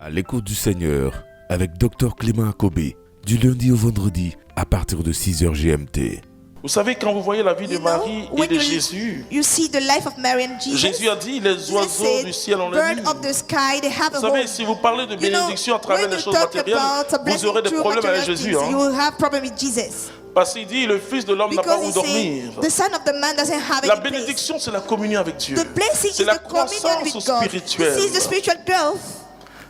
À l'écoute du Seigneur, avec Dr Clément Akobé, du lundi au vendredi, à partir de 6h GMT. Vous savez, quand vous voyez la vie de Marie et de Jésus, you see the life of Mary and Jesus. Jésus a dit, les oiseaux said, du ciel ont le bird nid. of the sky, they have Vous a savez, home. si vous parlez de bénédiction à travers when les you choses talk matérielles, about a vous blessing aurez des through problèmes avec material Jésus. things, you Hein? will have problem with Jesus. Parce qu'il dit, le Fils de l'homme n'a pas Because où he dormir. said, the son of the man doesn't have La any place. bénédiction, c'est la communion avec Dieu. The blessing C'est is la the communion croissance with God. spirituelle. This is the spiritual growth.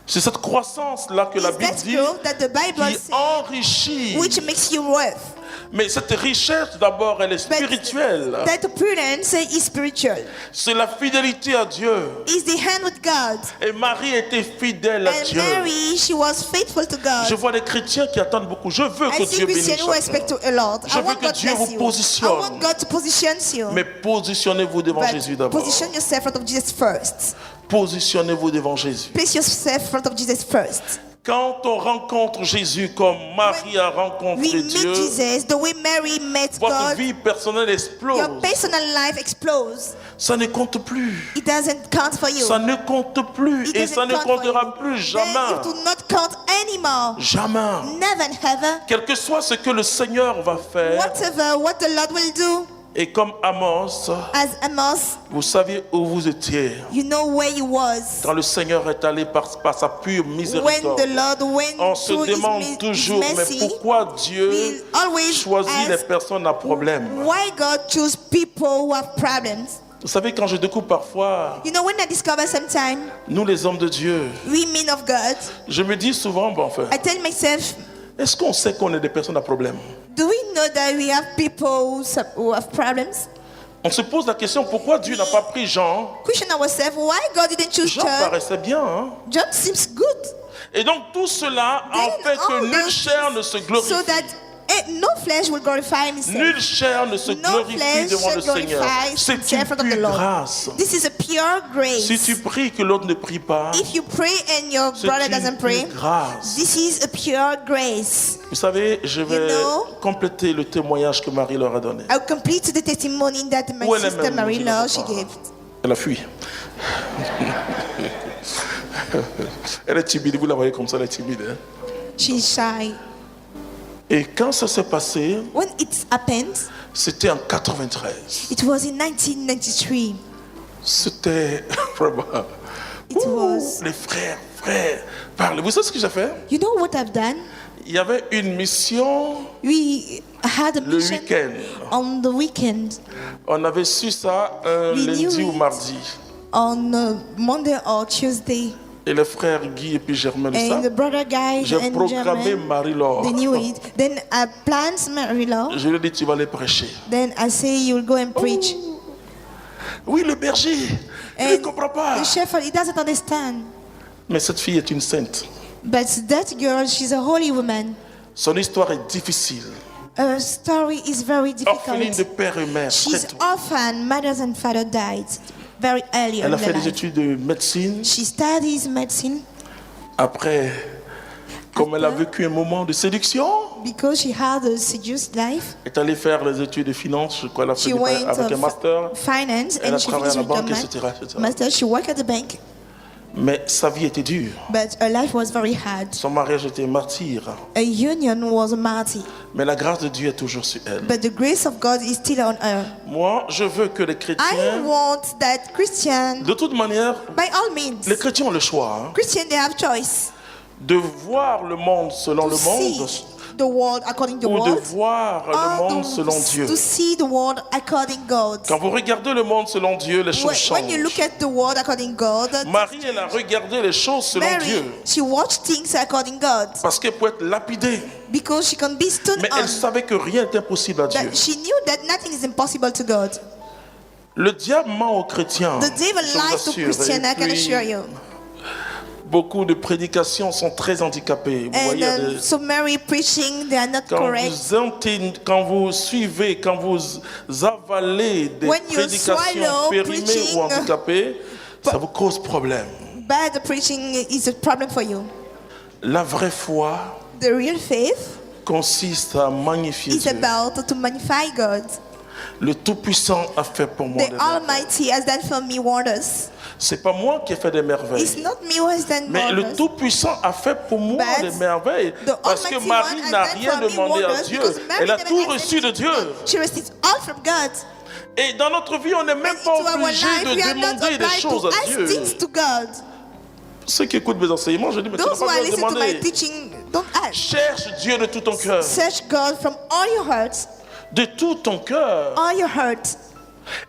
C'est cette croissance-là que la It's Bible that dit growth that the Bible qui says, enrichit. which makes you worth. Mais cette richesse, d'abord, elle est spirituelle. That prudence is spiritual. C'est la fidélité à Dieu. Is the hand with God. Et Marie était fidèle à And Dieu. Mary, she was faithful to God. Je vois des chrétiens qui attendent beaucoup. Je veux que I see Dieu bénisse Christians who chacun. expect a lot. Je I veux want que God Dieu bless vous you. positionne. I want God to position you. Mais positionnez-vous devant But Jésus d'abord. position yourself in front of Jesus first. Positionnez-vous devant Jésus. Place yourself in front of Jesus first. Quand on rencontre Jésus comme Marie a rencontré We meet Dieu, Jesus the way Mary met votre God. vie personnelle explose. Your personal life explodes. Ça ne compte plus. It doesn't count for you. Ça ne compte plus. It Et doesn't ça ne count for comptera you. plus Then jamais. it will not count anymore. Jamais. Never and ever. Quel que soit ce que le Seigneur va faire, Whatever what the Lord will do, et comme Amos, as Amos, vous saviez où vous étiez. you know where he was. Quand le Seigneur est allé par sa pure When miséricorde, the Lord went on se through demande his toujours, mais mercy, pourquoi Dieu we always choisit les ask, personnes à problème? why God choose people who have problems. Vous savez, quand je découvre parfois, You know, when I discover sometime, nous les hommes de Dieu, we men of God, je me dis souvent, bon, enfin, I tell myself, est-ce qu'on sait qu'on est des personnes à problème? do we know that we have people who have problems? On se pose la question, pourquoi Dieu n'a pas pris Jean? Question ourselves, why God didn't choose Jean John? paraissait bien, hein? John seems good. Et donc tout cela en Then fait que all nulle those chair ne se glorifie. So that no flesh will glorify himself. Nulle chair ne se No glorifie flesh devant le shall Seigneur. glorify C'est himself une in front of the pure Lord. grâce. This is a pure grace. Si tu pries que l'autre ne prie pas, If you pray and your c'est brother une doesn't pray, pure grâce. this is a pure grace. Vous savez, je vais know, compléter le témoignage que Marie leur a donné. I'll complete the testimony that my Où elle est sister même, Mary je ne Law, sais she pas. gave. Elle a fui. Elle est timide, vous la voyez comme ça, elle est timide. Hein? She's shy. Et quand ça s'est passé, When it happened, c'était en 93. it was in 1993. C'était vraiment... It was. Les frères, parlez. Vous savez ce que j'ai fait? You know what I've done? Il y avait une mission We had a le mission week-end. on the weekend, On avait su ça un We lundi knew ou it. mardi. on Monday or Tuesday. Et les frères Guy et puis Germain le And the savent. brother guy J'ai and programmé German, Marie-Laure. they knew it. Then I planned Mary Law. Je lui ai dit, tu vas aller prêcher. Then I say, you'll go and preach. Oui, le berger, il ne And comprend pas. the shepherd, he doesn't understand. Mais cette fille est une sainte. But that girl, she's a holy woman. Son histoire est difficile. Her story is very Orpheline de difficult. père et mère. très She's tôt. orphan. Mothers and father died very early Elle in a her fait des life. études de médecine. She studies medicine Après, comme elle a vécu un moment de séduction, because she had a seduced life. elle est allée faire les études de finance. Je crois qu'elle a fait She went avec un master. finance Elle a and she travaillé à finished la with banque, the etc., etc. master. She worked at the bank, Mais sa vie était dure. but her life was very hard. Son mariage était martyr. A union was a martyr, Mais la grâce de Dieu est toujours sur elle. but the grace of God is still on her. Moi, je veux que les I chrétiens, want that Christian, de toute manière, by all means, les chrétiens ont le choix hein, Christian, they have choice de voir le monde selon to le monde see the world according to the ou de world, voir le or monde selon Dieu. to see the world according God. Quand vous regardez le monde selon Dieu, les choses When you look changent. at the world according God, Marie, elle a regardé les choses selon Mary, Dieu she watched things according God parce qu'elle peut être lapidée. because she can be stoned Mais on. elle savait que rien n'est impossible à Dieu. That she knew that nothing is impossible to God. Le diable ment aux chrétiens. The devil je vous lies to assure. Christian, I Et can puis, assure you. beaucoup de prédications sont très handicapées. Vous voyez, And so Mary preaching, they are not quand correct. quand vous suivez, quand vous avalez des When you prédications swallow périmées preaching, ou handicapées, ça vous cause problème. Bad preaching is a problem for you. La vraie foi The real faith consiste à magnifier is Dieu. about to magnify God. Le Tout-Puissant a fait pour moi The des merveilles. Almighty has done for me wonders. C'est pas moi qui ai fait des It's merveilles. not me who has done Mais le wonders. Tout-Puissant a fait pour moi But des merveilles. The Parce que Almighty Marie One n'a has done rien for me demandé à wonders Dieu. because Mary Elle a never tout asked reçu de anything Dieu. from God. She received all from God. Et dans notre vie, on n'est même And pas into our obligé life, de we are not demander des obliged choses to à ask Dieu. things to God. Ceux qui écoutent mes enseignements, je dis, mais tu n'as Those who pas are besoin de listening to my demander. teaching, don't ask. Cherche Dieu de tout ton cœur. Search God from all your heart, De tout ton cœur. all your heart.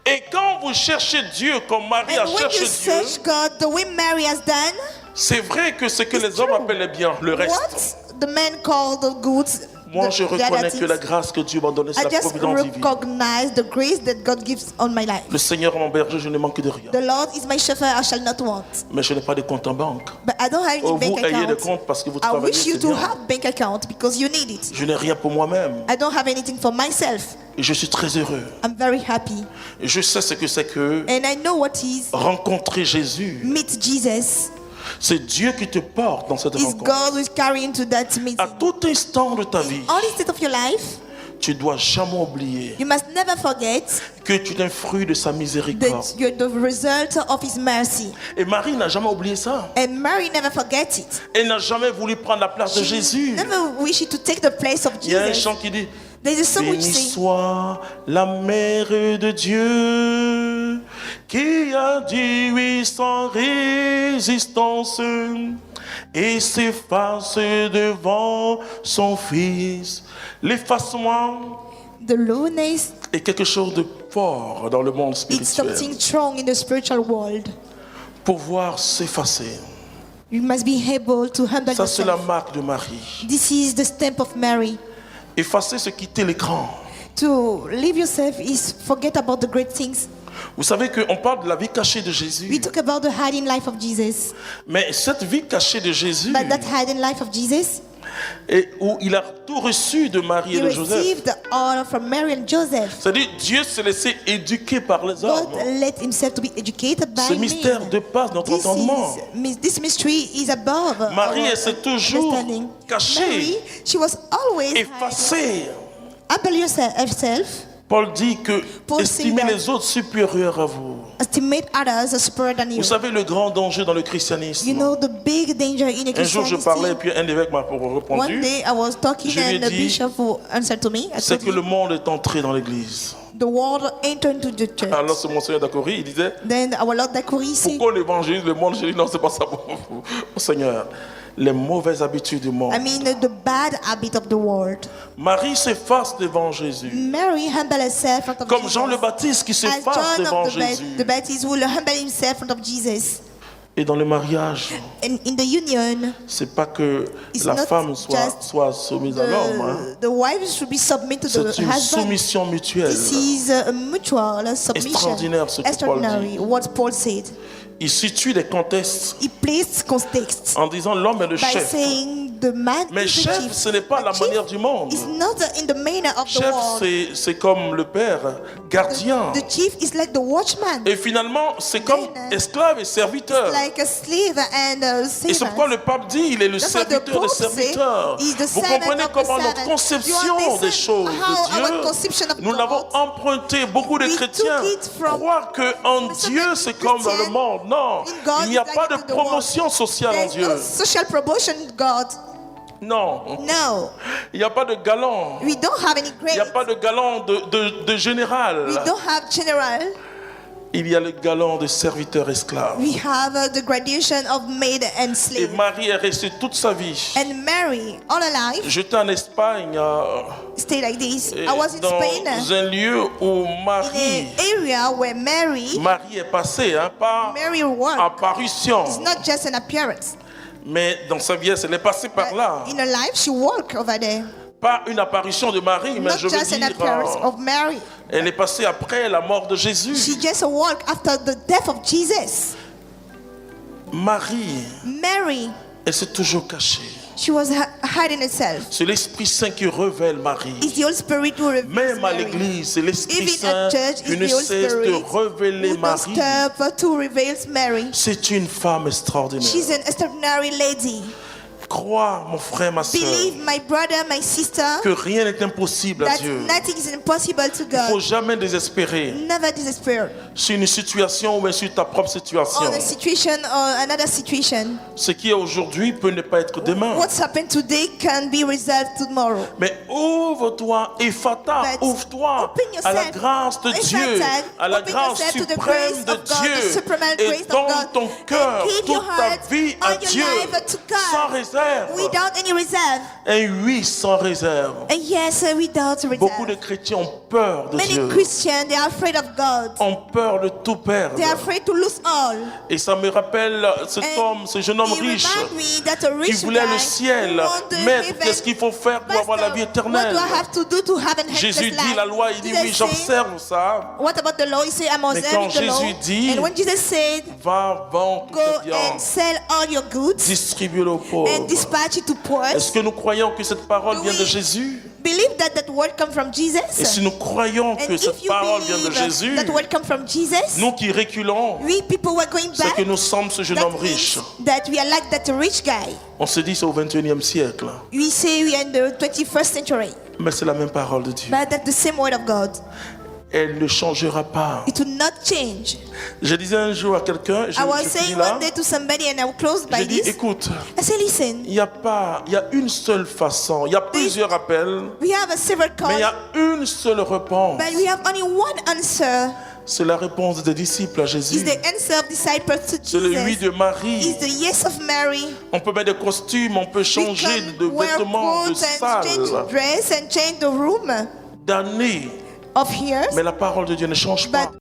Et quand vous cherchez Dieu comme Marie a And when cherché you Dieu, search God the way Mary has done, c'est vrai que ce que It's les hommes true. appellent bien le reste. what the men call the goods, Moi, je the other reconnais que things, la grâce que Dieu m'a donnée, c'est I la just providence divine. recognize the grace that God gives on my life. Le Seigneur est mon berger, je ne manque de rien. The Lord is my shepherd, I shall not want. Mais je n'ai pas de compte en banque. But I don't have any Oh, vous bank ayez des account. comptes parce que vous I travaillez, wish you c'est to bien. have bank account because you need it. Je n'ai rien pour moi-même. I don't have anything for myself. Et je suis très heureux. I'm very happy. Et je sais ce que c'est que And I know what is rencontrer Jésus. meet Jesus. C'est Dieu qui te porte dans cette It's rencontre. God who is carrying to that À meeting. tout instant de ta vie, All state of your life, tu dois jamais oublier you must never forget que tu es un fruit de sa miséricorde. that you're the result of His mercy. Et Marie n'a jamais oublié ça. And Mary never forget it. Elle n'a jamais voulu prendre la place de She Jésus. never wished to take the place of Il y a un Jesus. chant qui dit There's a song which béni says, soit la mère de Dieu qui a dit oui sans résistance et s'efface devant son fils. L'effacement the lowness est quelque chose de fort dans le monde is spirituel. something strong in the spiritual world. Pouvoir s'effacer, You must be able to humble ça c'est la yourself. marque de Marie. This is the stamp of Mary. Effacer, c'est quitter l'écran. To live yourself is forget about the great things. Vous savez qu'on parle de la vie cachée de We Jésus. talk about the hiding life of Jesus. Mais cette vie cachée de Jésus, But that hiding life of Jesus, et où il a tout reçu de Marie et he de Joseph. received all from Mary and Joseph. C'est-à-dire Dieu s'est laissé éduquer par les God hommes. let himself to be educated by Ce mystère men. dépasse notre entendement. This mystery is above Marie, our elle s'est toujours understanding. cachée, Mary, she was always effacée. humble herself, Paul dit que Paul estimez said that- les autres supérieurs à vous. estimate others as superior than you. Vous savez le grand danger dans le christianisme. You know the big danger in a Un jour je Christianity. parlais et puis un évêque m'a One répondu. day I was talking Je lui ai and the dit, bishop who answered to me. I C'est told que le him, monde est entré dans l'église. the world entered into the church. Alors c'est Monseigneur Dacori, il disait Then our Lord Dakuri said, pourquoi l'évangile, le monde, j'ai dit non, c'est pas ça pour vous. Seigneur, les mauvaises habitudes du monde. I mean the bad habit of the world. Marie s'efface devant Jésus. Mary humbled herself in front of Comme Jesus. Jean le Baptiste qui As s'efface John devant of Jésus. the Baptist will humble himself in front of Jesus. Et dans le mariage, And in the union, c'est pas que It's la not femme just soit soumise à l'homme. Hein. the wife should be submitted to the C'est une husband. soumission mutuelle. This is a mutual submission. Extraordinaire ce que Paul Extraordinary, dit. what Paul said. Il situe des contextes He placed context en disant l'homme est le by chef. saying the man Mais is the chef, chief. ce n'est pas la The chief manière du monde. is not in the manner of the Chef, world. c'est comme le père, gardien. The chief is like the watchman, Et finalement, c'est comme Then, esclave et serviteur. like a slave and a Et c'est servant. pourquoi le pape dit, il est le That's what the serviteur des Pope say, serviteurs. he's the Vous servant comprenez of the comment notre servant. conception You understand des choses how our de conception of Dieu, nous God, l'avons emprunté. Beaucoup de we chrétiens took it from croient qu'en some Dieu, c'est comme dans le Christians, monde. Non, in God il n'y a is pas like de to the world. promotion sociale en There's Dieu. no social promotion in God. Non, No, il n'y a pas de galant. we don't have any Il grade. n'y a pas de galant de général. We don't have general. Il y a le galant de serviteur esclave. We have the graduation of maid and Et slave. Marie est restée toute sa vie. And Mary, all her life, J'étais en Espagne, stayed like this. I was in Spain, dans un lieu où in Marie an area where Mary est passée, hein, pas worked. apparition, It's not just an appearance. mais dans sa vieillesse, elle est passée par là. In her life, she worked over there. Pas une apparition de Marie, mais Not je veux just an dire, appearance of Mary. elle est passée après la mort de Jésus. She just walked after the death of Jesus. Marie, Mary, elle s'est toujours cachée. she was hiding herself. C'est l'Esprit Saint qui révèle Marie. It's the Holy Spirit who reveals Même à Mary. l'église, c'est l'Esprit Even Saint at church, qui it's ne the Holy cesse de Spirit révéler who don't Marie. stop to reveal Mary. C'est une femme extraordinaire. She's an extraordinary lady. Crois, mon frère, ma soeur, Believe, my brother, my sister, que rien n'est impossible à that Dieu. nothing is impossible to Il ne faut God. jamais désespérer Never despair sur une situation ou sur ta propre situation. on a situation or another situation. Ce qui est aujourd'hui peut ne pas être demain. What's happened today can be resolved tomorrow. Mais ouvre-toi, Ephata, But ouvre-toi open à la yourself. grâce de Dieu, Ephata, à la open grâce yourself to the suprême grace de of God, the Dieu, supreme et grace of donne God. ton cœur, And give your toute ta heart vie à and your Dieu, life to God. sans réserve. Without any reserve. Un oui sans réserve. And yes, without Beaucoup de reserve. chrétiens ont peur de Many Dieu, Christians, they are afraid of God. ont peur de tout perdre. They are afraid to lose all. Et ça me rappelle cet And homme, ce jeune homme it riche, remind me that a qui rich voulait guy le ciel. who want the Maître, heaven. qu'est-ce qu'il faut faire pour avoir la vie What éternelle? do I have to do to have an Jésus endless dit life? la loi, il dit Jesus oui, say, j'observe ça. what about the law? He said, I'm Mais quand observing the law. Jésus dit, And when Jesus said, Va, vends tout go tes biens, and sell all your goods distribue-le aux and pauvres. dispatch it to poor. Est-ce que nous croyons que cette parole Do vient de we Jésus? believe that that word come from Et Jesus? si nous croyons And que if cette you parole vient de believe Jésus, that word come from Jesus, nous qui reculons, we people were going c'est back. que nous sommes ce jeune homme That riche. means that we are like that rich guy. On se dit c'est au 21e siècle, We say we are in the 21st century, mais c'est la même parole de Dieu. but that's the same word of God. Elle ne changera pas. It will not change. Je disais un jour à quelqu'un, je I was finis saying là, one day to somebody, and I will close by j'ai dit, this. écoute, I said, listen, il y a une seule façon, il y a plusieurs appels, we have a several mais il y call, a une seule réponse. but we have only one answer. C'est la réponse des disciples à Is Jésus. the answer of disciples to C'est le oui Jesus. de Marie. Is the yes of Mary. On peut mettre des costumes, on peut We changer de can wear vêtements, de clothes and change salle, dress and change the room d'années. of years, Mais la parole de Dieu ne change pas. but